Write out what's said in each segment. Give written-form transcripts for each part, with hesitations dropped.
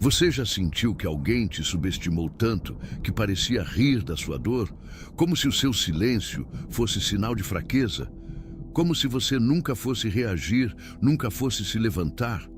Você já sentiu que alguém te subestimou tanto que parecia rir da sua dor, como se o seu silêncio fosse sinal de fraqueza? Como se você nunca fosse reagir, nunca fosse se levantar?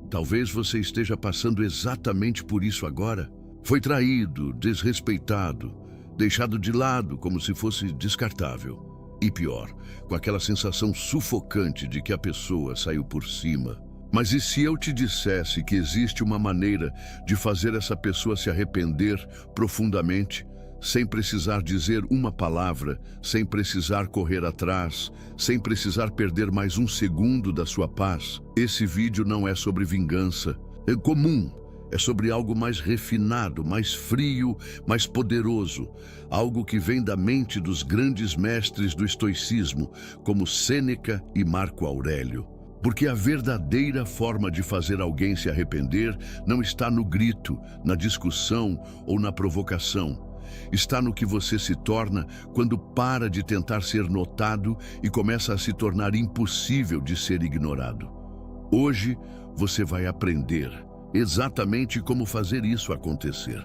Talvez você esteja passando exatamente por isso agora. Foi traído, desrespeitado, deixado de lado como se fosse descartável. E pior, com aquela sensação sufocante de que a pessoa saiu por cima. Mas e se eu te dissesse que existe uma maneira de fazer essa pessoa se arrepender profundamente, sem precisar dizer uma palavra, sem precisar correr atrás, sem precisar perder mais um segundo da sua paz? Esse vídeo não é sobre vingança. É comum. É sobre algo mais refinado, mais frio, mais poderoso. Algo que vem da mente dos grandes mestres do estoicismo, como Sêneca e Marco Aurélio. Porque a verdadeira forma de fazer alguém se arrepender não está no grito, na discussão ou na provocação. Está no que você se torna quando para de tentar ser notado e começa a se tornar impossível de ser ignorado. Hoje você vai aprender exatamente como fazer isso acontecer.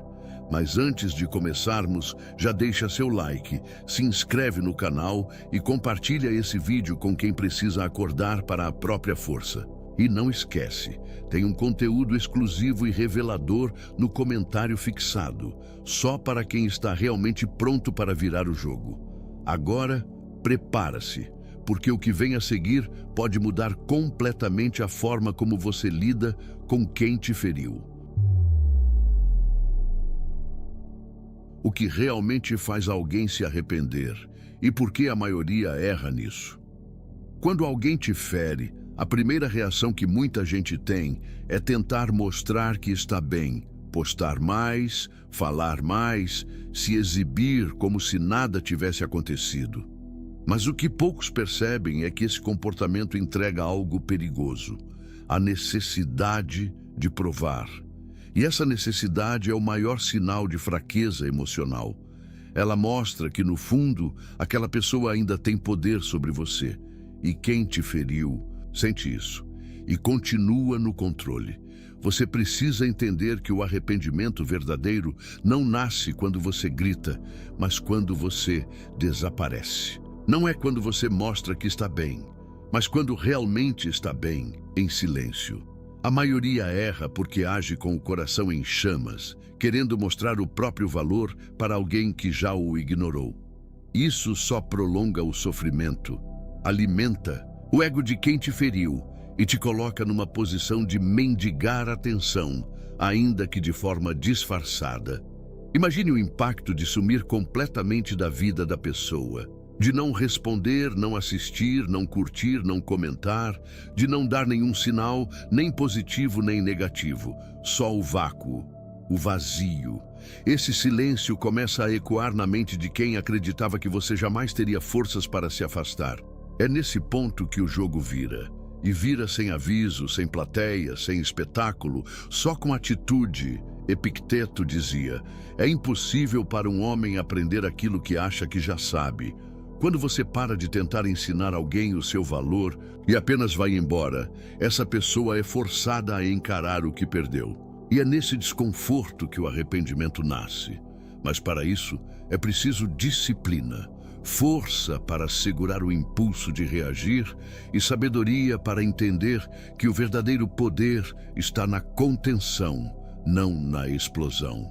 Mas antes de começarmos, já deixa seu like, se inscreve no canal e compartilha esse vídeo com quem precisa acordar para a própria força. E não esquece, tem um conteúdo exclusivo e revelador no comentário fixado, só para quem está realmente pronto para virar o jogo. Agora, prepara-se, porque o que vem a seguir pode mudar completamente a forma como você lida com quem te feriu. O que realmente faz alguém se arrepender e por que a maioria erra nisso. Quando alguém te fere, a primeira reação que muita gente tem é tentar mostrar que está bem, postar mais, falar mais, se exibir como se nada tivesse acontecido. Mas o que poucos percebem é que esse comportamento entrega algo perigoso, a necessidade de provar. E essa necessidade é o maior sinal de fraqueza emocional. Ela mostra que, no fundo, aquela pessoa ainda tem poder sobre você. E quem te feriu sente isso e continua no controle. Você precisa entender que o arrependimento verdadeiro não nasce quando você grita, mas quando você desaparece. Não é quando você mostra que está bem, mas quando realmente está bem, em silêncio. A maioria erra porque age com o coração em chamas, querendo mostrar o próprio valor para alguém que já o ignorou. Isso só prolonga o sofrimento, alimenta o ego de quem te feriu e te coloca numa posição de mendigar atenção, ainda que de forma disfarçada. Imagine o impacto de sumir completamente da vida da pessoa. De não responder, não assistir, não curtir, não comentar, de não dar nenhum sinal, nem positivo nem negativo, só o vácuo, o vazio. Esse silêncio começa a ecoar na mente de quem acreditava que você jamais teria forças para se afastar. É nesse ponto que o jogo vira. E vira sem aviso, sem plateia, sem espetáculo, só com atitude. Epicteto dizia: é impossível para um homem aprender aquilo que acha que já sabe. Quando você para de tentar ensinar alguém o seu valor e apenas vai embora, essa pessoa é forçada a encarar o que perdeu. E é nesse desconforto que o arrependimento nasce. Mas para isso é preciso disciplina, força para segurar o impulso de reagir e sabedoria para entender que o verdadeiro poder está na contenção, não na explosão.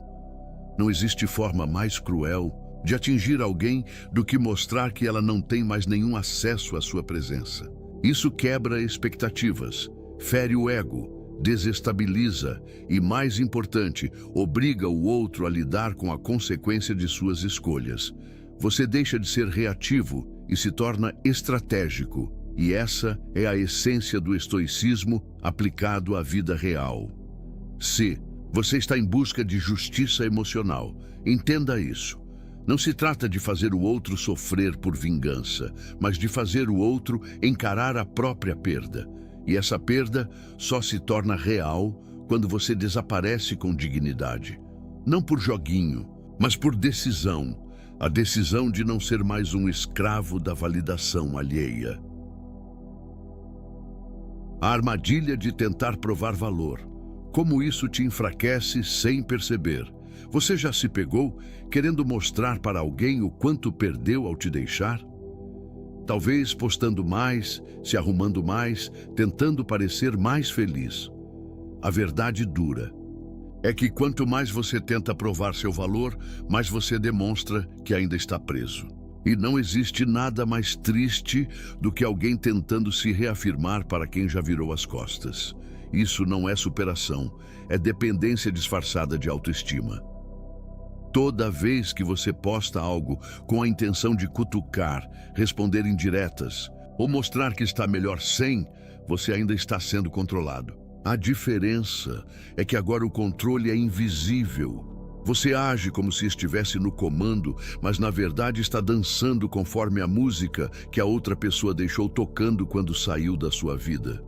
Não existe forma mais cruel de atingir alguém do que mostrar que ela não tem mais nenhum acesso à sua presença. Isso quebra expectativas, fere o ego, desestabiliza e, mais importante, obriga o outro a lidar com a consequência de suas escolhas. Você deixa de ser reativo e se torna estratégico, e essa é a essência do estoicismo aplicado à vida real. Se você está em busca de justiça emocional, entenda isso. Não se trata de fazer o outro sofrer por vingança, mas de fazer o outro encarar a própria perda. E essa perda só se torna real quando você desaparece com dignidade. Não por joguinho, mas por decisão. A decisão de não ser mais um escravo da validação alheia. A armadilha de tentar provar valor. Como isso te enfraquece sem perceber. Você já se pegou querendo mostrar para alguém o quanto perdeu ao te deixar? Talvez postando mais, se arrumando mais, tentando parecer mais feliz. A verdade dura é que quanto mais você tenta provar seu valor, mais você demonstra que ainda está preso. E não existe nada mais triste do que alguém tentando se reafirmar para quem já virou as costas. Isso não é superação, é dependência disfarçada de autoestima. Toda vez que você posta algo com a intenção de cutucar, responder indiretas ou mostrar que está melhor sem, você ainda está sendo controlado. A diferença é que agora o controle é invisível. Você age como se estivesse no comando, mas na verdade está dançando conforme a música que a outra pessoa deixou tocando quando saiu da sua vida.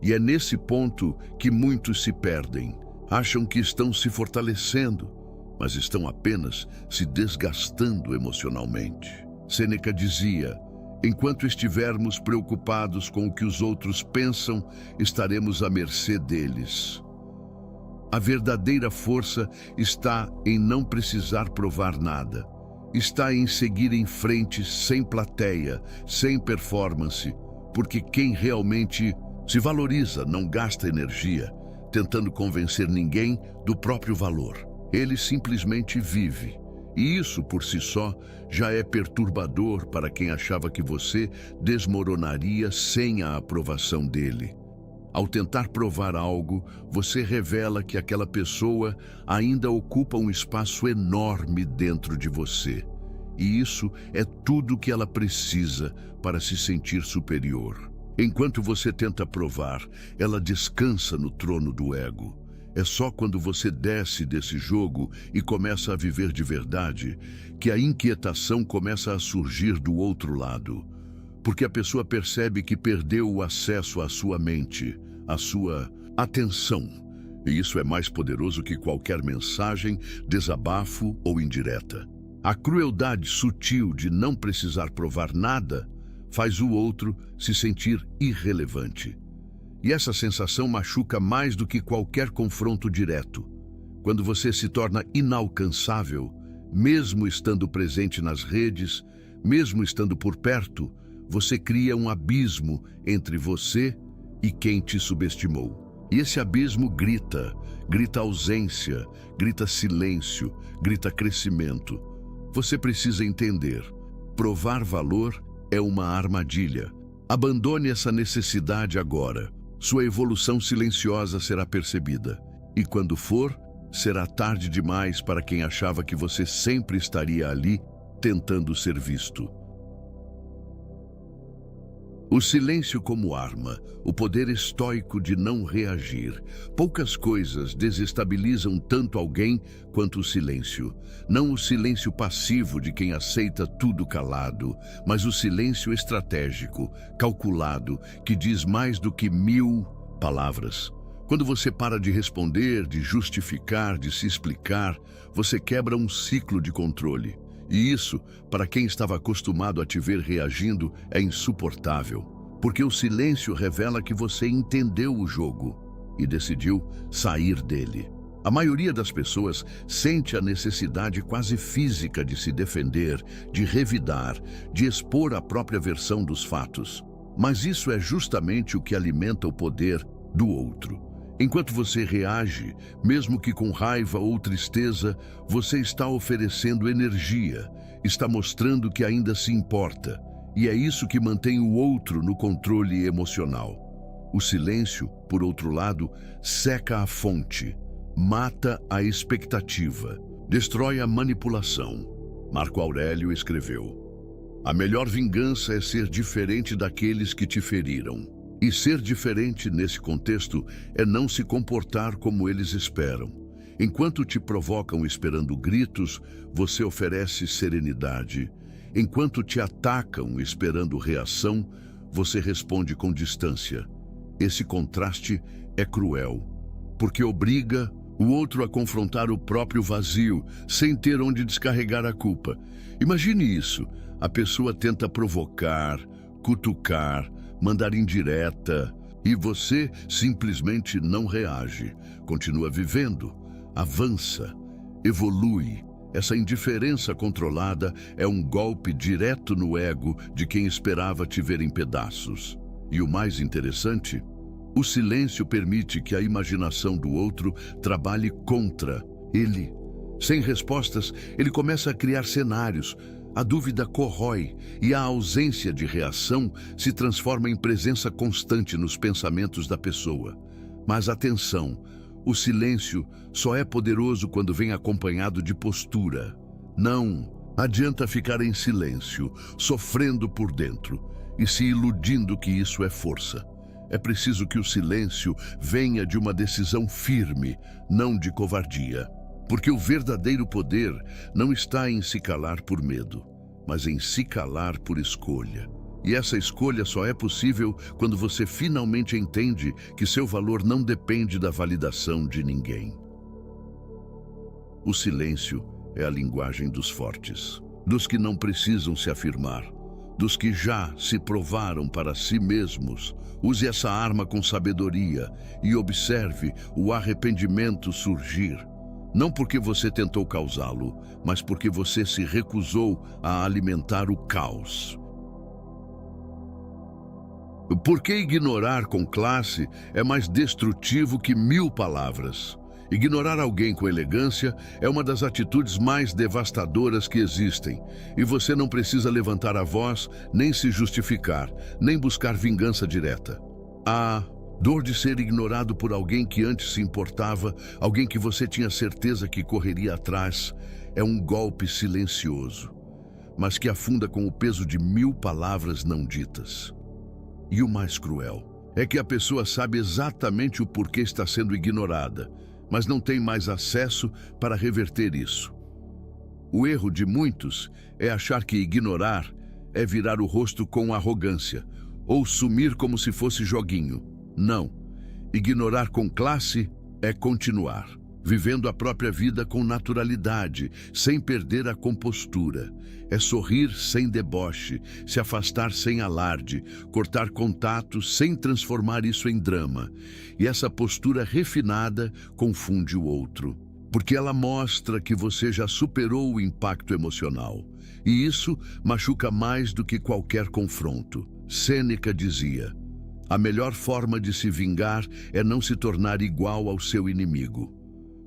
E é nesse ponto que muitos se perdem. Acham que estão se fortalecendo, mas estão apenas se desgastando emocionalmente. Sêneca dizia: enquanto estivermos preocupados com o que os outros pensam, estaremos à mercê deles. A verdadeira força está em não precisar provar nada. Está em seguir em frente sem plateia, sem performance, porque quem realmente se valoriza não gasta energia tentando convencer ninguém do próprio valor. Ele simplesmente vive. E isso, por si só, já é perturbador para quem achava que você desmoronaria sem a aprovação dele. Ao tentar provar algo, você revela que aquela pessoa ainda ocupa um espaço enorme dentro de você. E isso é tudo que ela precisa para se sentir superior. Enquanto você tenta provar, ela descansa no trono do ego. É só quando você desce desse jogo e começa a viver de verdade que a inquietação começa a surgir do outro lado. Porque a pessoa percebe que perdeu o acesso à sua mente, à sua atenção. E isso é mais poderoso que qualquer mensagem, desabafo ou indireta. A crueldade sutil de não precisar provar nada faz o outro se sentir irrelevante. E essa sensação machuca mais do que qualquer confronto direto. Quando você se torna inalcançável, mesmo estando presente nas redes, mesmo estando por perto, você cria um abismo entre você e quem te subestimou. E esse abismo grita ausência, grita silêncio, grita crescimento. Você precisa entender: provar valor é uma armadilha. Abandone essa necessidade agora. Sua evolução silenciosa será percebida. E quando for, será tarde demais para quem achava que você sempre estaria ali, tentando ser visto. O silêncio como arma, o poder estoico de não reagir. Poucas coisas desestabilizam tanto alguém quanto o silêncio. Não o silêncio passivo de quem aceita tudo calado, mas o silêncio estratégico, calculado, que diz mais do que 1000 palavras. Quando você para de responder, de justificar, de se explicar, você quebra um ciclo de controle. E isso, para quem estava acostumado a te ver reagindo, é insuportável. Porque o silêncio revela que você entendeu o jogo e decidiu sair dele. A maioria das pessoas sente a necessidade quase física de se defender, de revidar, de expor a própria versão dos fatos. Mas isso é justamente o que alimenta o poder do outro. Enquanto você reage, mesmo que com raiva ou tristeza, você está oferecendo energia, está mostrando que ainda se importa. E é isso que mantém o outro no controle emocional. O silêncio, por outro lado, seca a fonte, mata a expectativa, destrói a manipulação. Marco Aurélio escreveu: a melhor vingança é ser diferente daqueles que te feriram. E ser diferente nesse contexto é não se comportar como eles esperam. Enquanto te provocam esperando gritos, você oferece serenidade. Enquanto te atacam esperando reação, você responde com distância. Esse contraste é cruel, porque obriga o outro a confrontar o próprio vazio, sem ter onde descarregar a culpa. Imagine isso: a pessoa tenta provocar, cutucar, mandar indireta, E você simplesmente não reage, continua vivendo, avança, evolui. Essa indiferença controlada é um golpe direto no ego de quem esperava te ver em pedaços. E o mais interessante, o silêncio permite que a imaginação do outro trabalhe contra ele. Sem respostas, ele começa a criar cenários. A dúvida corrói e a ausência de reação se transforma em presença constante nos pensamentos da pessoa. Mas atenção, o silêncio só é poderoso quando vem acompanhado de postura. Não adianta ficar em silêncio, sofrendo por dentro e se iludindo que isso é força. É preciso que o silêncio venha de uma decisão firme, não de covardia. Porque o verdadeiro poder não está em se calar por medo, mas em se calar por escolha. E essa escolha só é possível quando você finalmente entende que seu valor não depende da validação de ninguém. O silêncio é a linguagem dos fortes, dos que não precisam se afirmar, dos que já se provaram para si mesmos. Use essa arma com sabedoria e observe o arrependimento surgir. Não porque você tentou causá-lo, mas porque você se recusou a alimentar o caos. Por que ignorar com classe é mais destrutivo que 1000 palavras? Ignorar alguém com elegância é uma das atitudes mais devastadoras que existem, e você não precisa levantar a voz, nem se justificar, nem buscar vingança direta. A dor de ser ignorado por alguém que antes se importava, alguém que você tinha certeza que correria atrás, é um golpe silencioso, mas que afunda com o peso de 1000 palavras não ditas. E o mais cruel é que a pessoa sabe exatamente o porquê está sendo ignorada, mas não tem mais acesso para reverter isso. O erro de muitos é achar que ignorar é virar o rosto com arrogância, ou sumir como se fosse joguinho. Não. Ignorar com classe é continuar, vivendo a própria vida com naturalidade, sem perder a compostura. É sorrir sem deboche, se afastar sem alarde, cortar contato sem transformar isso em drama. E essa postura refinada confunde o outro, porque ela mostra que você já superou o impacto emocional. E isso machuca mais do que qualquer confronto. Sêneca dizia: a melhor forma de se vingar é não se tornar igual ao seu inimigo.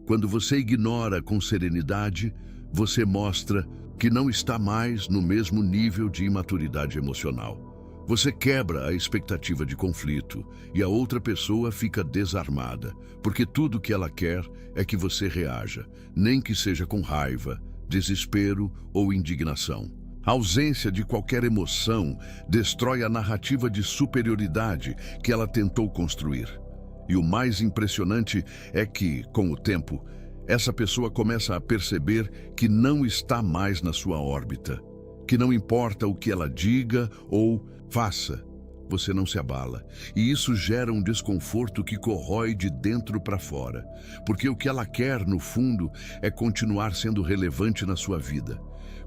Quando você ignora com serenidade, você mostra que não está mais no mesmo nível de imaturidade emocional. Você quebra a expectativa de conflito e a outra pessoa fica desarmada, porque tudo que ela quer é que você reaja, nem que seja com raiva, desespero ou indignação. A ausência de qualquer emoção destrói a narrativa de superioridade que ela tentou construir. E o mais impressionante é que, com o tempo, essa pessoa começa a perceber que não está mais na sua órbita, que não importa o que ela diga ou faça, você não se abala. E isso gera um desconforto que corrói de dentro para fora, porque o que ela quer, no fundo, é continuar sendo relevante na sua vida.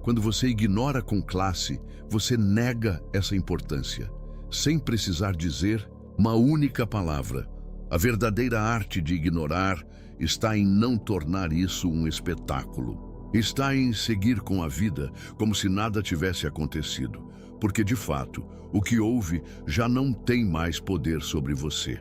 Quando você ignora com classe, você nega essa importância, sem precisar dizer uma única palavra. A verdadeira arte de ignorar está em não tornar isso um espetáculo. Está em seguir com a vida como se nada tivesse acontecido, porque de fato, o que houve já não tem mais poder sobre você.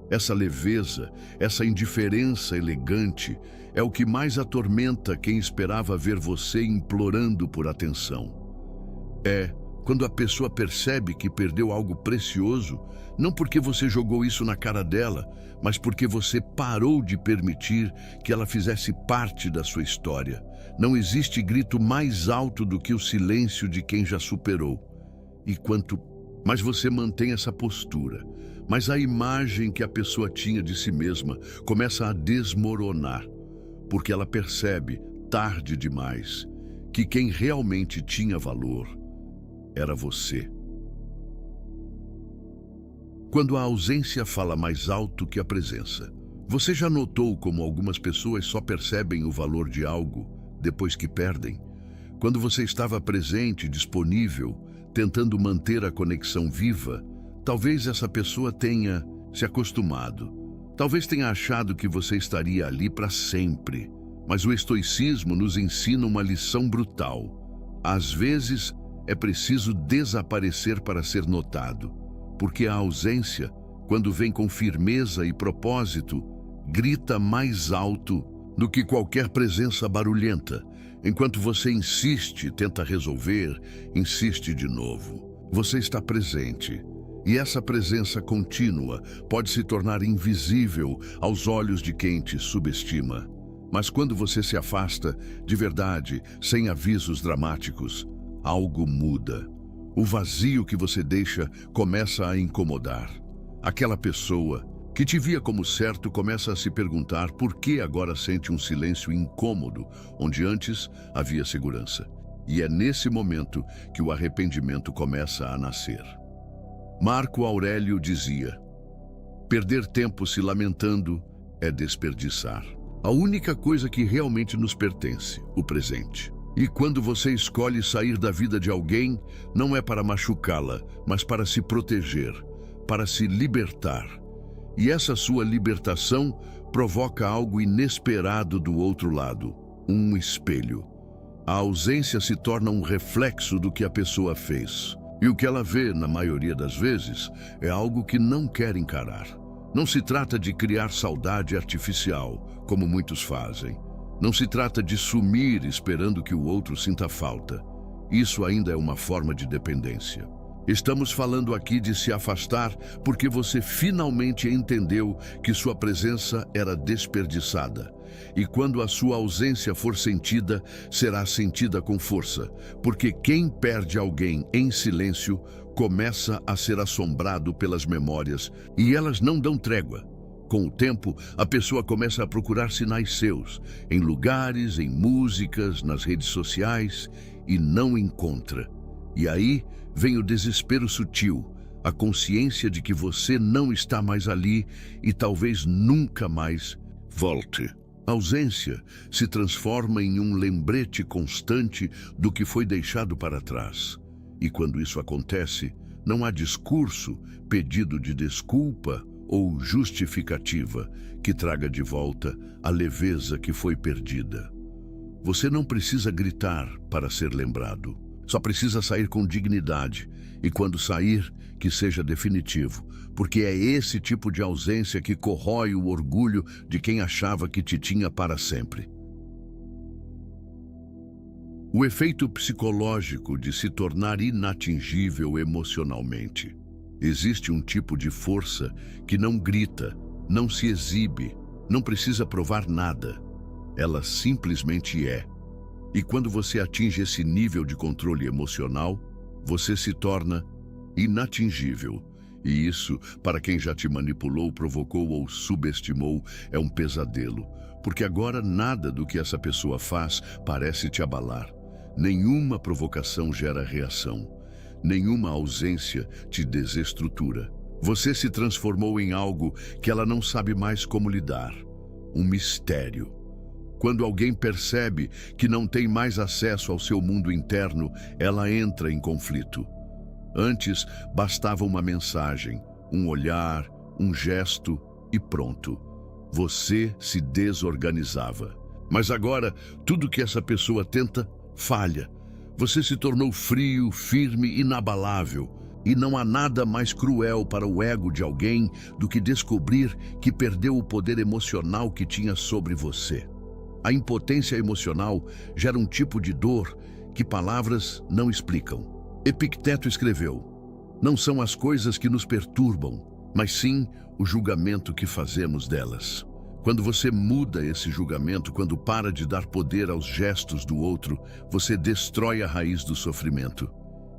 Essa leveza, essa indiferença elegante é o que mais atormenta quem esperava ver você implorando por atenção. É quando a pessoa percebe que perdeu algo precioso, não porque você jogou isso na cara dela, mas porque você parou de permitir que ela fizesse parte da sua história. Não existe grito mais alto do que o silêncio de quem já superou. E quanto mais você mantém essa postura, mas a imagem que a pessoa tinha de si mesma começa a desmoronar, porque ela percebe, tarde demais, que quem realmente tinha valor era você. Quando a ausência fala mais alto que a presença. Você já notou como algumas pessoas só percebem o valor de algo depois que perdem? Quando você estava presente, disponível, tentando manter a conexão viva, talvez essa pessoa tenha se acostumado. Talvez tenha achado que você estaria ali para sempre. Mas o estoicismo nos ensina uma lição brutal. Às vezes, é preciso desaparecer para ser notado, porque a ausência, quando vem com firmeza e propósito, grita mais alto do que qualquer presença barulhenta. Enquanto você insiste, tenta resolver, insiste de novo. Você está presente. E essa presença contínua pode se tornar invisível aos olhos de quem te subestima. Mas quando você se afasta, de verdade, sem avisos dramáticos, algo muda. O vazio que você deixa começa a incomodar. Aquela pessoa que te via como certo começa a se perguntar por que agora sente um silêncio incômodo, onde antes havia segurança. E é nesse momento que o arrependimento começa a nascer. Marco Aurélio dizia: perder tempo se lamentando é desperdiçar a única coisa que realmente nos pertence, o presente. E quando você escolhe sair da vida de alguém, não é para machucá-la, mas para se proteger, para se libertar. E essa sua libertação provoca algo inesperado do outro lado, um espelho. A ausência se torna um reflexo do que a pessoa fez. E o que ela vê, na maioria das vezes, é algo que não quer encarar. Não se trata de criar saudade artificial, como muitos fazem. Não se trata de sumir esperando que o outro sinta falta. Isso ainda é uma forma de dependência. Estamos falando aqui de se afastar porque você finalmente entendeu que sua presença era desperdiçada. E quando a sua ausência for sentida, será sentida com força, porque quem perde alguém em silêncio começa a ser assombrado pelas memórias e elas não dão trégua. Com o tempo, a pessoa começa a procurar sinais seus, em lugares, em músicas, nas redes sociais, e não encontra. E aí vem o desespero sutil, a consciência de que você não está mais ali e talvez nunca mais volte. A ausência se transforma em um lembrete constante do que foi deixado para trás. E quando isso acontece, não há discurso, pedido de desculpa ou justificativa que traga de volta a leveza que foi perdida. Você não precisa gritar para ser lembrado. Só precisa sair com dignidade. E quando sair, que seja definitivo, porque é esse tipo de ausência que corrói o orgulho de quem achava que te tinha para sempre. O efeito psicológico de se tornar inatingível emocionalmente. Existe um tipo de força que não grita, não se exibe, não precisa provar nada. Ela simplesmente é. E quando você atinge esse nível de controle emocional, você se torna inatingível. E isso, para quem já te manipulou, provocou ou subestimou, é um pesadelo. Porque agora nada do que essa pessoa faz parece te abalar. Nenhuma provocação gera reação. Nenhuma ausência te desestrutura. Você se transformou em algo que ela não sabe mais como lidar. Um mistério. Quando alguém percebe que não tem mais acesso ao seu mundo interno, ela entra em conflito. Antes, bastava uma mensagem, um olhar, um gesto e pronto. Você se desorganizava. Mas agora, tudo que essa pessoa tenta, falha. Você se tornou frio, firme, inabalável. E não há nada mais cruel para o ego de alguém do que descobrir que perdeu o poder emocional que tinha sobre você. A impotência emocional gera um tipo de dor que palavras não explicam. Epicteto escreveu: não são as coisas que nos perturbam, mas sim o julgamento que fazemos delas. Quando você muda esse julgamento, quando para de dar poder aos gestos do outro, você destrói a raiz do sofrimento.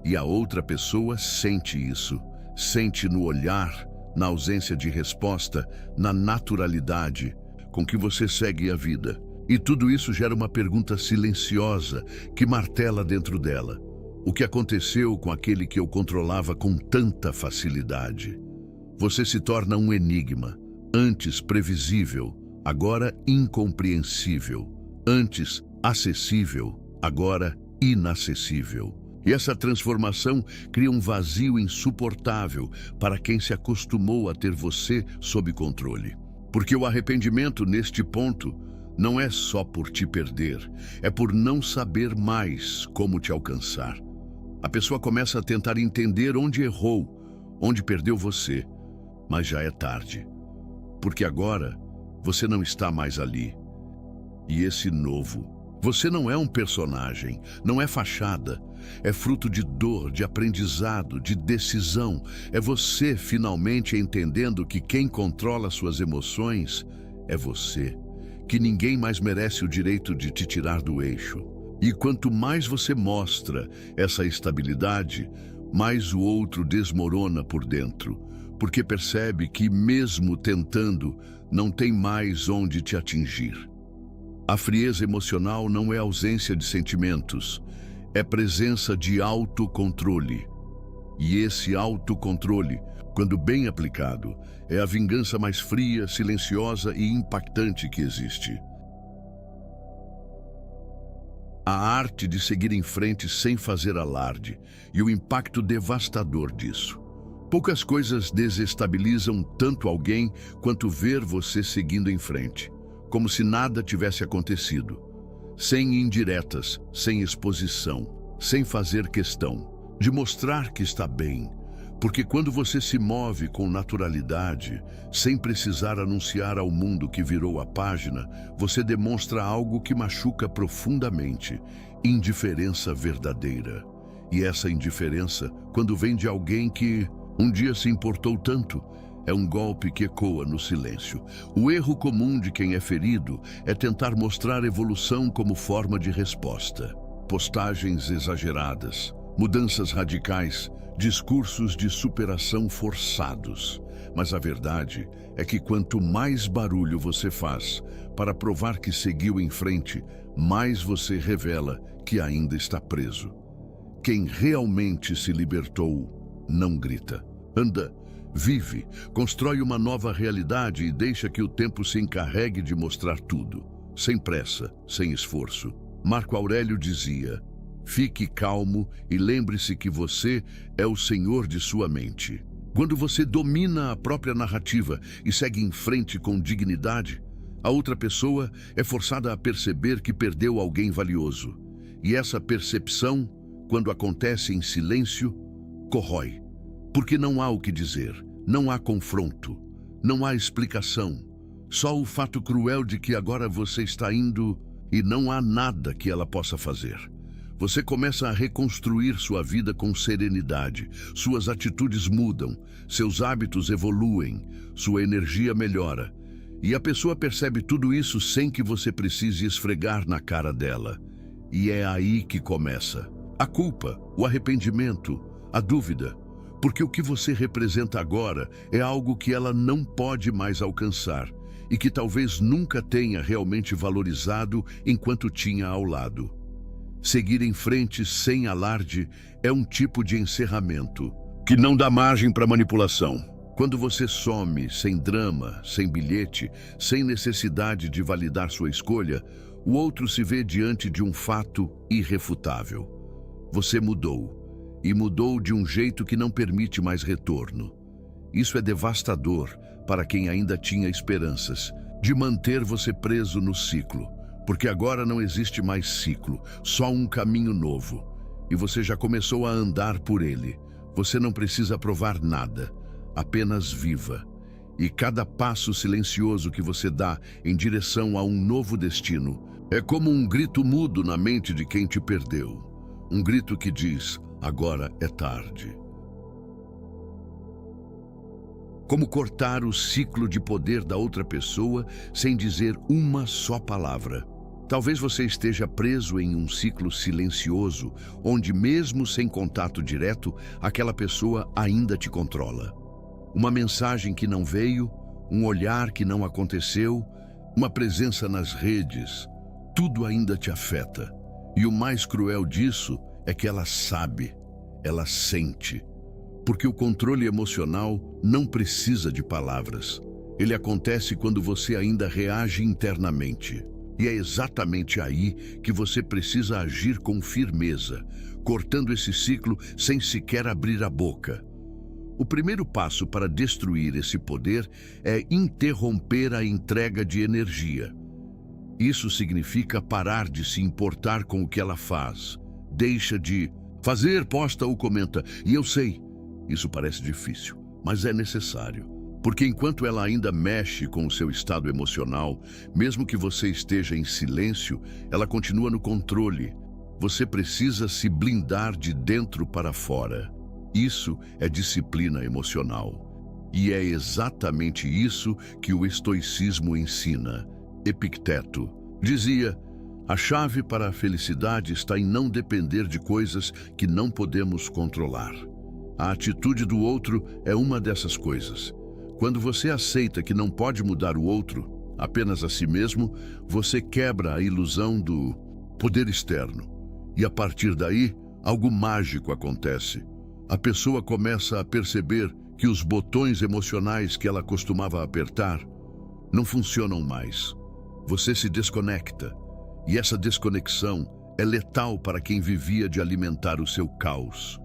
E a outra pessoa sente isso. Sente no olhar, na ausência de resposta, na naturalidade com que você segue a vida. E tudo isso gera uma pergunta silenciosa que martela dentro dela. O que aconteceu com aquele que eu controlava com tanta facilidade? Você se torna um enigma. Antes previsível, agora incompreensível. Antes acessível, agora inacessível. E essa transformação cria um vazio insuportável para quem se acostumou a ter você sob controle. Porque o arrependimento, neste ponto, não é só por te perder, é por não saber mais como te alcançar. A pessoa começa a tentar entender onde errou, onde perdeu você, mas já é tarde. Porque agora você não está mais ali. E esse novo, você não é um personagem, não é fachada, é fruto de dor, de aprendizado, de decisão. É você finalmente entendendo que quem controla suas emoções é você, que ninguém mais merece o direito de te tirar do eixo. E quanto mais você mostra essa estabilidade, mais o outro desmorona por dentro, porque percebe que mesmo tentando, não tem mais onde te atingir. A frieza emocional não é ausência de sentimentos, é presença de autocontrole. E esse autocontrole, quando bem aplicado, é a vingança mais fria, silenciosa e impactante que existe. A arte de seguir em frente sem fazer alarde e o impacto devastador disso. Poucas coisas desestabilizam tanto alguém quanto ver você seguindo em frente, como se nada tivesse acontecido, sem indiretas, sem exposição, sem fazer questão de mostrar que está bem, porque quando você se move com naturalidade, sem precisar anunciar ao mundo que virou a página, você demonstra algo que machuca profundamente, indiferença verdadeira. E essa indiferença, quando vem de alguém que um dia se importou tanto, é um golpe que ecoa no silêncio. O erro comum de quem é ferido é tentar mostrar evolução como forma de resposta. Postagens exageradas, mudanças radicais, discursos de superação forçados. Mas a verdade é que quanto mais barulho você faz para provar que seguiu em frente, mais você revela que ainda está preso. Quem realmente se libertou não grita. Anda, vive, constrói uma nova realidade e deixa que o tempo se encarregue de mostrar tudo, sem pressa, sem esforço. Marco Aurélio dizia: fique calmo e lembre-se que você é o senhor de sua mente. Quando você domina a própria narrativa e segue em frente com dignidade, a outra pessoa é forçada a perceber que perdeu alguém valioso. E essa percepção, quando acontece em silêncio, corrói. Porque não há o que dizer, não há confronto, não há explicação. Só o fato cruel de que agora você está indo e não há nada que ela possa fazer. Você começa a reconstruir sua vida com serenidade. Suas atitudes mudam, seus hábitos evoluem, sua energia melhora. E a pessoa percebe tudo isso sem que você precise esfregar na cara dela. E é aí que começa a culpa, o arrependimento, a dúvida. Porque o que você representa agora é algo que ela não pode mais alcançar e que talvez nunca tenha realmente valorizado enquanto tinha ao lado. Seguir em frente sem alarde é um tipo de encerramento que não dá margem para manipulação. Quando você some sem drama, sem bilhete, sem necessidade de validar sua escolha, o outro se vê diante de um fato irrefutável. Você mudou. E mudou de um jeito que não permite mais retorno. Isso é devastador para quem ainda tinha esperanças de manter você preso no ciclo, porque agora não existe mais ciclo, só um caminho novo. E você já começou a andar por ele. Você não precisa provar nada, apenas viva. E cada passo silencioso que você dá em direção a um novo destino é como um grito mudo na mente de quem te perdeu. Um grito que diz: agora é tarde. Como cortar o ciclo de poder da outra pessoa sem dizer uma só palavra. Talvez você esteja preso em um ciclo silencioso, onde mesmo sem contato direto, aquela pessoa ainda te controla. Uma mensagem que não veio, um olhar que não aconteceu, uma presença nas redes, tudo ainda te afeta. E o mais cruel disso é que ela sabe, ela sente. Porque o controle emocional não precisa de palavras. Ele acontece quando você ainda reage internamente. E é exatamente aí que você precisa agir com firmeza, cortando esse ciclo sem sequer abrir a boca. O primeiro passo para destruir esse poder é interromper a entrega de energia. Isso significa parar de se importar com o que ela faz. Deixa de fazer, posta ou comenta. E eu sei, isso parece difícil, mas é necessário. Porque enquanto ela ainda mexe com o seu estado emocional, mesmo que você esteja em silêncio, ela continua no controle. Você precisa se blindar de dentro para fora. Isso é disciplina emocional. E é exatamente isso que o estoicismo ensina. Epicteto dizia: a chave para a felicidade está em não depender de coisas que não podemos controlar. A atitude do outro é uma dessas coisas. Quando você aceita que não pode mudar o outro, apenas a si mesmo, você quebra a ilusão do poder externo. E a partir daí, algo mágico acontece. A pessoa começa a perceber que os botões emocionais que ela costumava apertar não funcionam mais. Você se desconecta, e essa desconexão é letal para quem vivia de alimentar o seu caos.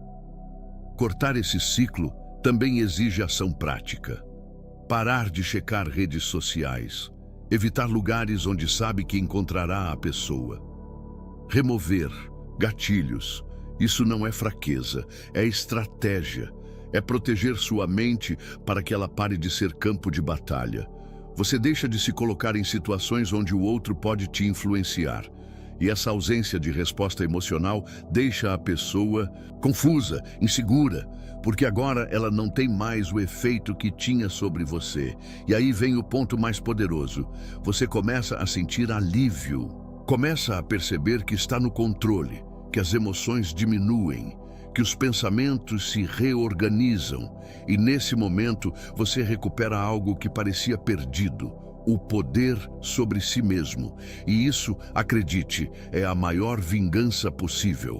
Cortar esse ciclo também exige ação prática. Parar de checar redes sociais, evitar lugares onde sabe que encontrará a pessoa. Remover gatilhos. Isso não é fraqueza, é estratégia. É proteger sua mente para que ela pare de ser campo de batalha. Você deixa de se colocar em situações onde o outro pode te influenciar. E essa ausência de resposta emocional deixa a pessoa confusa, insegura, porque agora ela não tem mais o efeito que tinha sobre você. E aí vem o ponto mais poderoso. Você começa a sentir alívio. Começa a perceber que está no controle, que as emoções diminuem, que os pensamentos se reorganizam. E nesse momento você recupera algo que parecia perdido. O poder sobre si mesmo. E isso, acredite, é a maior vingança possível.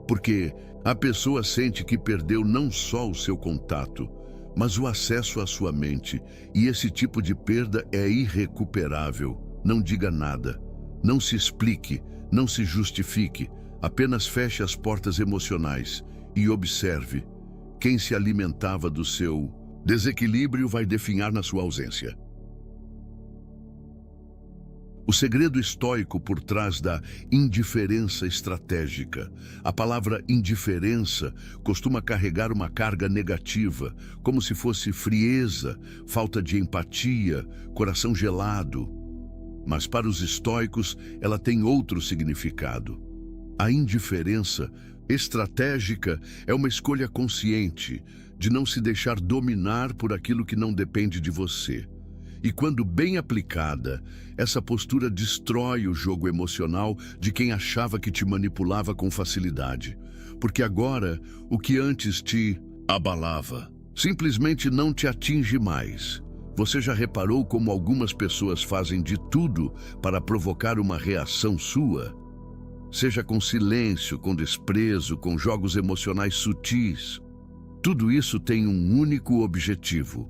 Porque a pessoa sente que perdeu não só o seu contato, mas o acesso à sua mente. E esse tipo de perda é irrecuperável. Não diga nada. Não se explique. Não se justifique. Apenas feche as portas emocionais e observe. Quem se alimentava do seu desequilíbrio vai definhar na sua ausência. O segredo estoico por trás da indiferença estratégica. A palavra indiferença costuma carregar uma carga negativa, como se fosse frieza, falta de empatia, coração gelado. Mas para os estoicos, ela tem outro significado. A indiferença estratégica é uma escolha consciente de não se deixar dominar por aquilo que não depende de você. E quando bem aplicada, essa postura destrói o jogo emocional de quem achava que te manipulava com facilidade. Porque agora, o que antes te abalava, simplesmente não te atinge mais. Você já reparou como algumas pessoas fazem de tudo para provocar uma reação sua? Seja com silêncio, com desprezo, com jogos emocionais sutis. Tudo isso tem um único objetivo: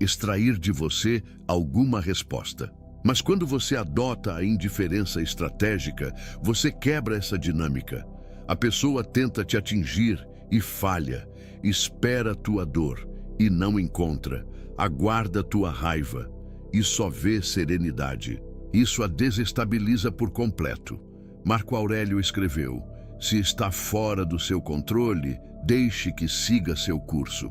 extrair de você alguma resposta. Mas quando você adota a indiferença estratégica, você quebra essa dinâmica. A pessoa tenta te atingir e falha, espera tua dor e não encontra, aguarda tua raiva e só vê serenidade. Isso a desestabiliza por completo. Marco Aurélio escreveu: se está fora do seu controle, deixe que siga seu curso.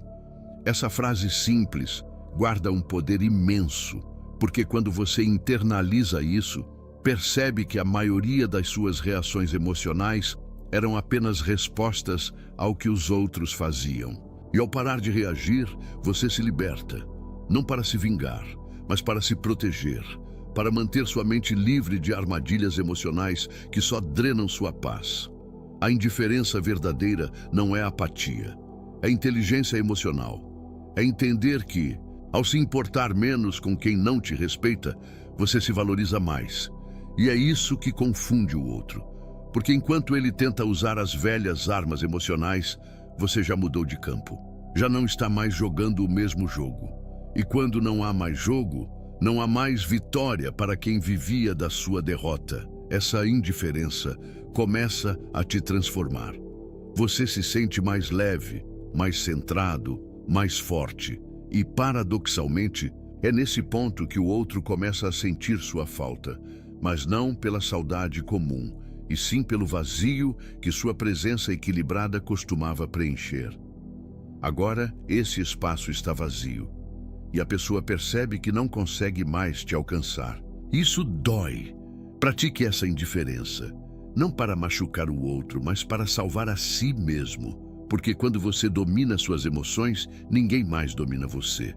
Essa frase simples guarda um poder imenso, porque quando você internaliza isso, percebe que a maioria das suas reações emocionais eram apenas respostas ao que os outros faziam. E ao parar de reagir, você se liberta, não para se vingar, mas para se proteger, para manter sua mente livre de armadilhas emocionais que só drenam sua paz. A indiferença verdadeira não é apatia, é inteligência emocional. É entender que, ao se importar menos com quem não te respeita, você se valoriza mais. E é isso que confunde o outro. Porque enquanto ele tenta usar as velhas armas emocionais, você já mudou de campo. Já não está mais jogando o mesmo jogo. E quando não há mais jogo, Não há mais vitória para quem vivia da sua derrota. Essa indiferença começa a te transformar. Você se sente mais leve, mais centrado, mais forte. E, paradoxalmente, é nesse ponto que o outro começa a sentir sua falta, mas não pela saudade comum, e sim pelo vazio que sua presença equilibrada costumava preencher. Agora, esse espaço está vazio, e a pessoa percebe que não consegue mais te alcançar. Isso dói. Pratique essa indiferença, não para machucar o outro, mas para salvar a si mesmo, porque quando você domina suas emoções, ninguém mais domina você.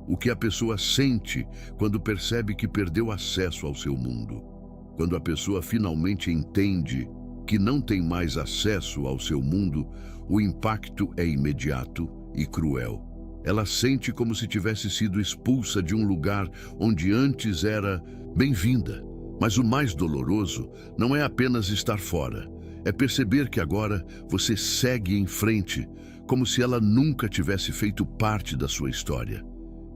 O que a pessoa sente quando percebe que perdeu acesso ao seu mundo. Quando a pessoa finalmente entende que não tem mais acesso ao seu mundo, o impacto é imediato e cruel. Ela sente como se tivesse sido expulsa de um lugar onde antes era bem-vinda. Mas o mais doloroso não é apenas estar fora, é perceber que agora você segue em frente, como se ela nunca tivesse feito parte da sua história.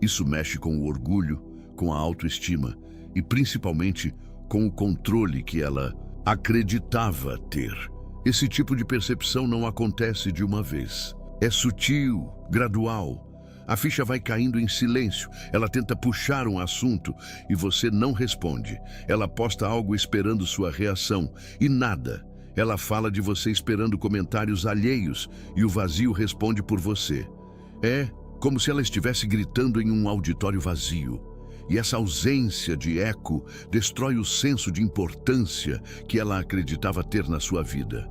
Isso mexe com o orgulho, com a autoestima e principalmente com o controle que ela acreditava ter. Esse tipo de percepção não acontece de uma vez. É sutil, gradual. A ficha vai caindo em silêncio. Ela tenta puxar um assunto e você não responde. Ela posta algo esperando sua reação e nada. Ela fala de você esperando comentários alheios e o vazio responde por você. É como se ela estivesse gritando em um auditório vazio. E essa ausência de eco destrói o senso de importância que ela acreditava ter na sua vida.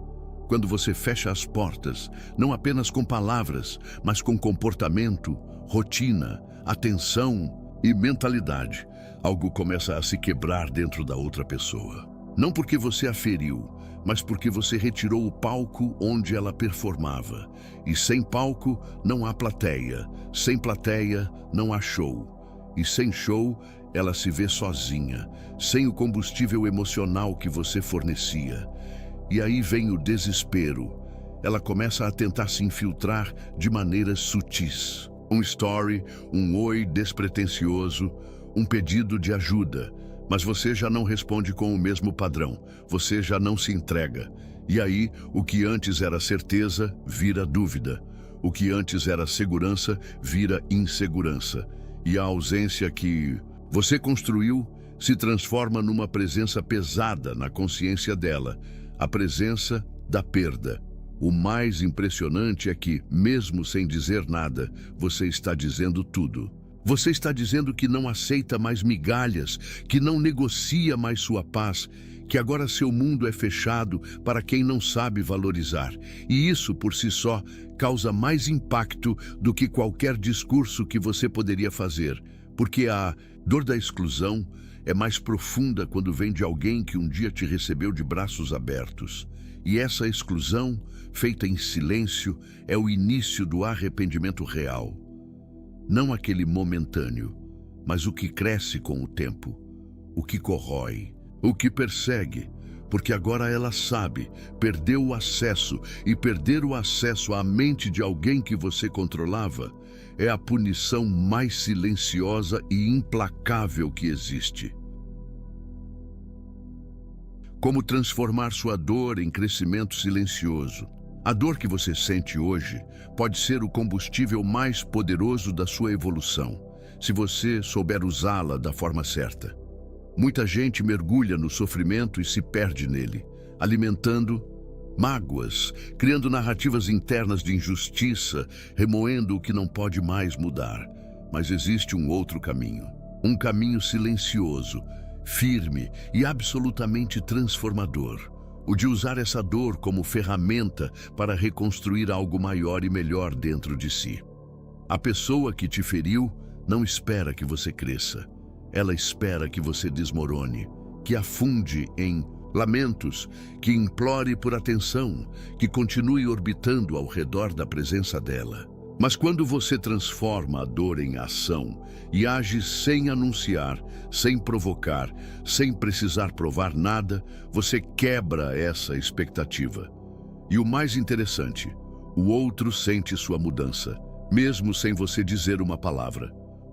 Quando você fecha as portas, não apenas com palavras, mas com comportamento, rotina, atenção e mentalidade, algo começa a se quebrar dentro da outra pessoa. Não porque você a feriu, mas porque você retirou o palco onde ela performava. E sem palco não há plateia, sem plateia não há show. E sem show, ela se vê sozinha, sem o combustível emocional que você fornecia. E aí vem o desespero. Ela começa a tentar se infiltrar de maneiras sutis. Um story, um oi despretensioso, um pedido de ajuda. Mas você já não responde com o mesmo padrão. Você já não se entrega. E aí, o que antes era certeza, vira dúvida. O que antes era segurança, vira insegurança. E a ausência que você construiu se transforma numa presença pesada na consciência dela, a presença da perda. O mais impressionante é que, mesmo sem dizer nada, você está dizendo tudo. Você está dizendo que não aceita mais migalhas, que não negocia mais sua paz, que agora seu mundo é fechado para quem não sabe valorizar. E isso, por si só, causa mais impacto do que qualquer discurso que você poderia fazer, porque a dor da exclusão é mais profunda quando vem de alguém que um dia te recebeu de braços abertos. E essa exclusão, feita em silêncio, é o início do arrependimento real. Não aquele momentâneo, mas o que cresce com o tempo, o que corrói, o que persegue, porque agora ela sabe, perdeu o acesso, e perder o acesso à mente de alguém que você controlava é a punição mais silenciosa e implacável que existe. Como transformar sua dor em crescimento silencioso? A dor que você sente hoje pode ser o combustível mais poderoso da sua evolução, se você souber usá-la da forma certa. Muita gente mergulha no sofrimento e se perde nele, alimentando mágoas, criando narrativas internas de injustiça, remoendo o que não pode mais mudar. Mas existe um outro caminho, um caminho silencioso, firme e absolutamente transformador. O de usar essa dor como ferramenta para reconstruir algo maior e melhor dentro de si. A pessoa que te feriu não espera que você cresça. Ela espera que você desmorone, que afunde em lamentos, que implore por atenção, que continue orbitando ao redor da presença dela. Mas quando você transforma a dor em ação e age sem anunciar, sem provocar, sem precisar provar nada, você quebra essa expectativa. E o mais interessante, o outro sente sua mudança, mesmo sem você dizer uma palavra.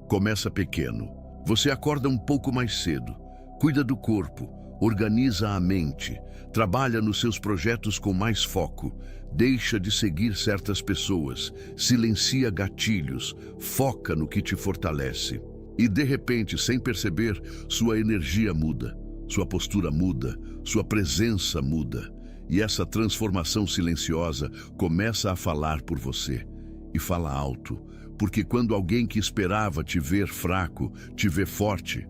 Começa pequeno. Você acorda um pouco mais cedo, cuida do corpo, organiza a mente, trabalha nos seus projetos com mais foco, deixa de seguir certas pessoas, silencia gatilhos, foca no que te fortalece. E de repente, sem perceber, sua energia muda, sua postura muda, sua presença muda. E essa transformação silenciosa começa a falar por você. E fala alto, porque quando alguém que esperava te ver fraco, te vê forte,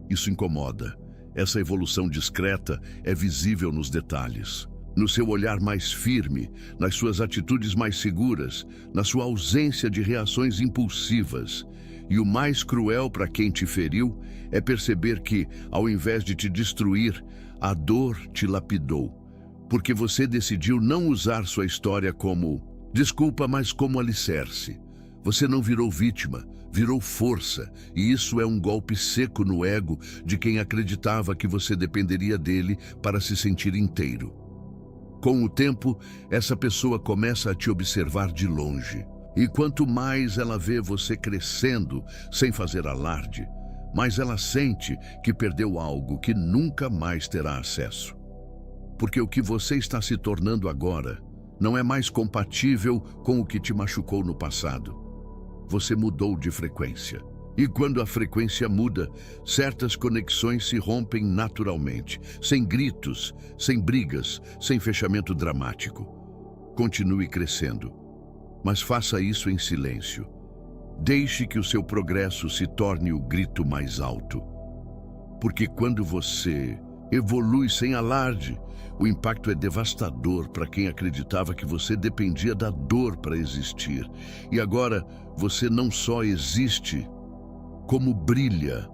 isso incomoda. Essa evolução discreta é visível nos detalhes. No seu olhar mais firme, nas suas atitudes mais seguras, na sua ausência de reações impulsivas. E o mais cruel para quem te feriu é perceber que, ao invés de te destruir, a dor te lapidou. Porque você decidiu não usar sua história como desculpa, mas como alicerce. Você não virou vítima, virou força, e isso é um golpe seco no ego de quem acreditava que você dependeria dele para se sentir inteiro. Com o tempo, essa pessoa começa a te observar de longe. E quanto mais ela vê você crescendo sem fazer alarde, mais ela sente que perdeu algo que nunca mais terá acesso. Porque o que você está se tornando agora não é mais compatível com o que te machucou no passado. Você mudou de frequência. E quando a frequência muda, certas conexões se rompem naturalmente, sem gritos, sem brigas, sem fechamento dramático. Continue crescendo, mas faça isso em silêncio. Deixe que o seu progresso se torne o grito mais alto. Porque quando você evolui sem alarde, o impacto é devastador para quem acreditava que você dependia da dor para existir. E agora você não só existe, como brilha.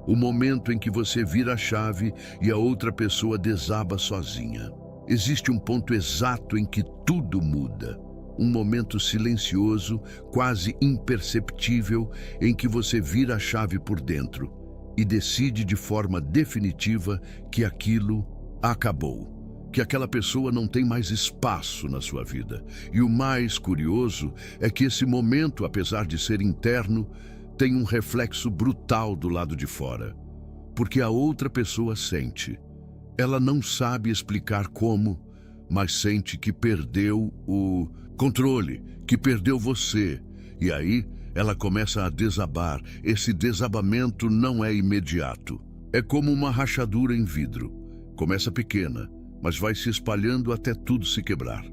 O momento em que você vira a chave e a outra pessoa desaba sozinha. Existe um ponto exato em que tudo muda. Um momento silencioso, quase imperceptível, em que você vira a chave por dentro e decide de forma definitiva que aquilo acabou, que aquela pessoa não tem mais espaço na sua vida. E o mais curioso é que esse momento, apesar de ser interno, tem um reflexo brutal do lado de fora, porque a outra pessoa sente. Ela não sabe explicar como, mas sente que perdeu o controle, que perdeu você. E aí ela começa a desabar. Esse desabamento não é imediato. É como uma rachadura em vidro. Começa pequena, mas vai se espalhando até tudo se quebrar.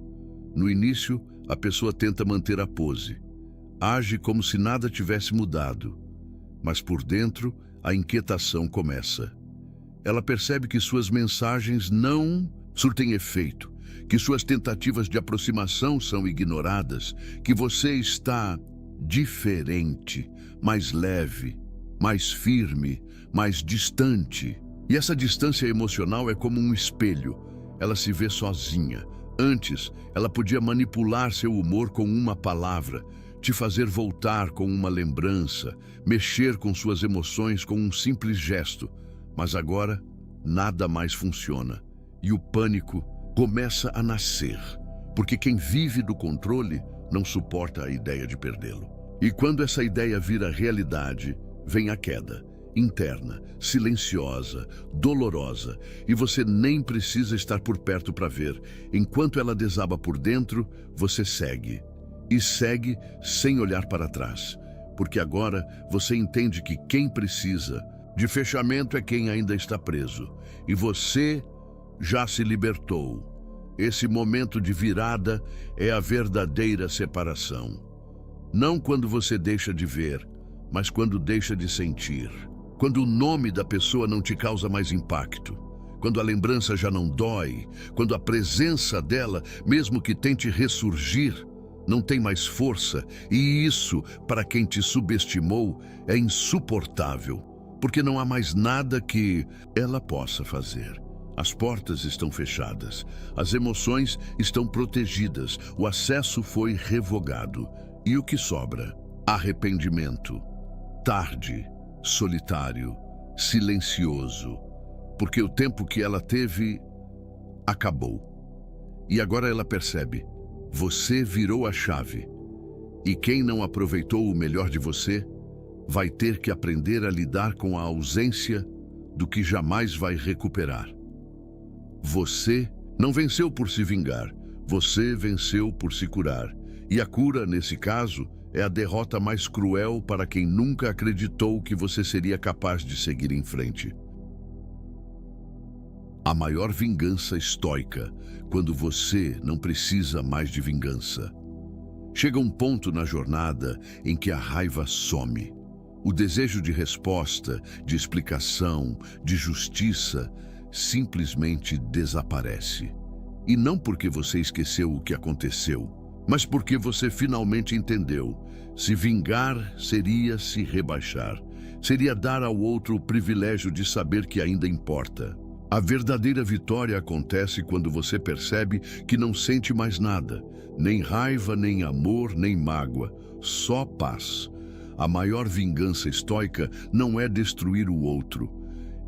No início, a pessoa tenta manter a pose. Age como se nada tivesse mudado. Mas por dentro, a inquietação começa. Ela percebe que suas mensagens não surtem efeito, que suas tentativas de aproximação são ignoradas, que você está diferente, mais leve, mais firme, mais distante. E essa distância emocional é como um espelho. Ela se vê sozinha. Antes, ela podia manipular seu humor com uma palavra, te fazer voltar com uma lembrança, mexer com suas emoções com um simples gesto. Mas agora, nada mais funciona. E o pânico começa a nascer, porque quem vive do controle não suporta a ideia de perdê-lo. E quando essa ideia vira realidade, vem a queda, interna, silenciosa, dolorosa, e você nem precisa estar por perto para ver. Enquanto ela desaba por dentro, você segue. E segue sem olhar para trás, porque agora você entende que quem precisa de fechamento é quem ainda está preso, e você já se libertou. Esse momento de virada é a verdadeira separação. Não quando você deixa de ver, mas quando deixa de sentir. Quando o nome da pessoa não te causa mais impacto. Quando a lembrança já não dói. Quando a presença dela, mesmo que tente ressurgir, não tem mais força. E isso, para quem te subestimou, é insuportável. Porque não há mais nada que ela possa fazer. As portas estão fechadas, as emoções estão protegidas, o acesso foi revogado. E o que sobra? Arrependimento. Tarde, solitário, silencioso. Porque o tempo que ela teve acabou. E agora ela percebe, você virou a chave. E quem não aproveitou o melhor de você, vai ter que aprender a lidar com a ausência do que jamais vai recuperar. Você não venceu por se vingar, você venceu por se curar. E a cura, nesse caso, é a derrota mais cruel para quem nunca acreditou que você seria capaz de seguir em frente. A maior vingança estoica, quando você não precisa mais de vingança. Chega um ponto na jornada em que a raiva some. O desejo de resposta, de explicação, de justiça, simplesmente desaparece. E não porque você esqueceu o que aconteceu, mas porque você finalmente entendeu. Se vingar seria se rebaixar, seria dar ao outro o privilégio de saber que ainda importa. A verdadeira vitória acontece quando você percebe que não sente mais nada, nem raiva, nem amor, nem mágoa, só paz. A maior vingança estoica não é destruir o outro,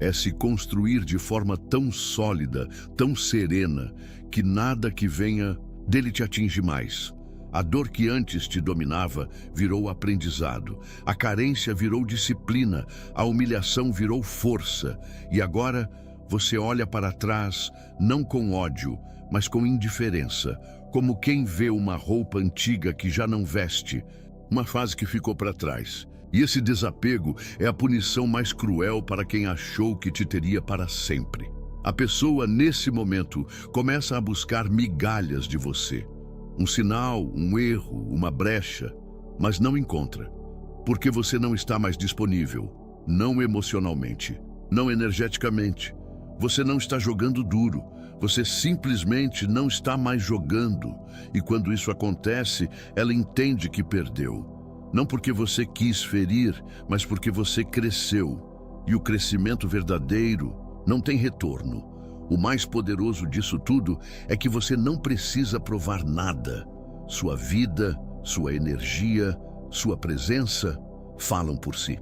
é se construir de forma tão sólida, tão serena, que nada que venha dele te atinge mais. A dor que antes te dominava virou aprendizado, a carência virou disciplina, a humilhação virou força, e agora você olha para trás não com ódio, mas com indiferença, como quem vê uma roupa antiga que já não veste, uma fase que ficou para trás. E esse desapego é a punição mais cruel para quem achou que te teria para sempre. A pessoa, nesse momento, começa a buscar migalhas de você. Um sinal, um erro, uma brecha, mas não encontra. Porque você não está mais disponível, não emocionalmente, não energeticamente. Você não está jogando duro, você simplesmente não está mais jogando. E quando isso acontece, ela entende que perdeu. Não porque você quis ferir, mas porque você cresceu. E o crescimento verdadeiro não tem retorno. O mais poderoso disso tudo é que você não precisa provar nada. Sua vida, sua energia, sua presença falam por si.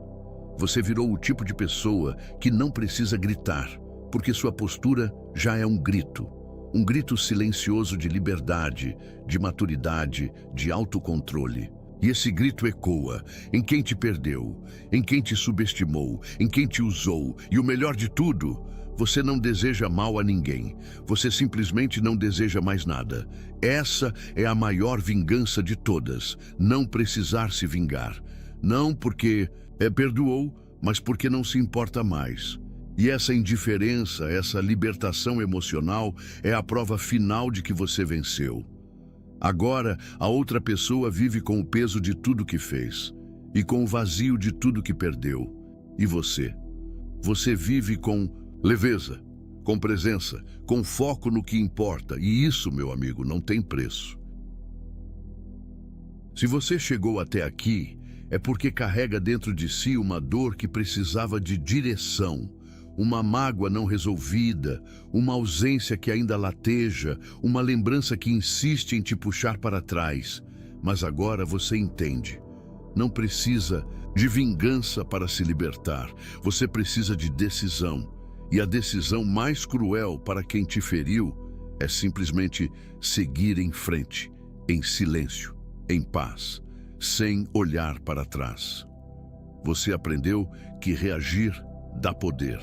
Você virou o tipo de pessoa que não precisa gritar, porque sua postura já é um grito silencioso de liberdade, de maturidade, de autocontrole. E esse grito ecoa em quem te perdeu, em quem te subestimou, em quem te usou. E o melhor de tudo, você não deseja mal a ninguém. Você simplesmente não deseja mais nada. Essa é a maior vingança de todas, não precisar se vingar. Não porque perdoou, mas porque não se importa mais. E essa indiferença, essa libertação emocional é a prova final de que você venceu. Agora, a outra pessoa vive com o peso de tudo que fez e com o vazio de tudo que perdeu. E você? Você vive com leveza, com presença, com foco no que importa. E isso, meu amigo, não tem preço. Se você chegou até aqui, é porque carrega dentro de si uma dor que precisava de direção. Uma mágoa não resolvida, uma ausência que ainda lateja, uma lembrança que insiste em te puxar para trás. Mas agora você entende. Não precisa de vingança para se libertar. Você precisa de decisão. E a decisão mais cruel para quem te feriu é simplesmente seguir em frente, em silêncio, em paz, sem olhar para trás. Você aprendeu que reagir dá poder,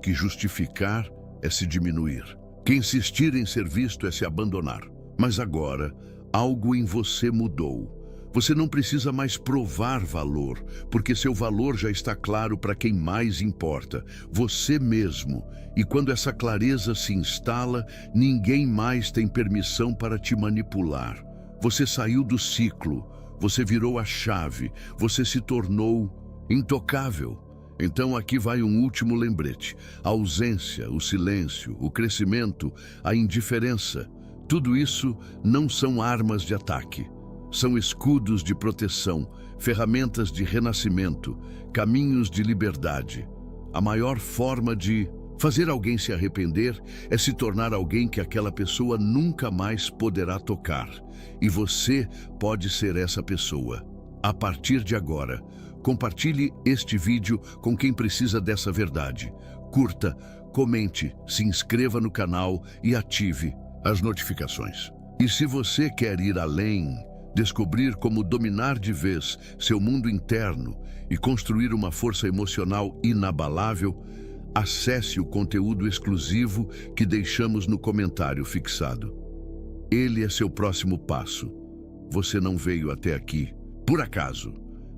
que justificar é se diminuir, que insistir em ser visto é se abandonar. Mas agora, algo em você mudou. Você não precisa mais provar valor, porque seu valor já está claro para quem mais importa, você mesmo. E quando essa clareza se instala, ninguém mais tem permissão para te manipular. Você saiu do ciclo, você virou a chave, você se tornou intocável. Então aqui vai um último lembrete. A ausência, o silêncio, o crescimento, a indiferença, tudo isso não são armas de ataque. São escudos de proteção, ferramentas de renascimento, caminhos de liberdade. A maior forma de fazer alguém se arrepender é se tornar alguém que aquela pessoa nunca mais poderá tocar. E você pode ser essa pessoa. A partir de agora, compartilhe este vídeo com quem precisa dessa verdade. Curta, comente, se inscreva no canal e ative as notificações. E se você quer ir além, Descobrir como dominar de vez seu mundo interno e construir uma força emocional inabalável? Acesse o conteúdo exclusivo que deixamos no comentário fixado. Ele é seu próximo passo. Você não veio até aqui por acaso.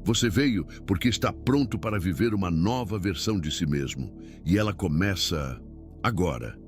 Você veio porque está pronto para viver uma nova versão de si mesmo. E ela começa agora.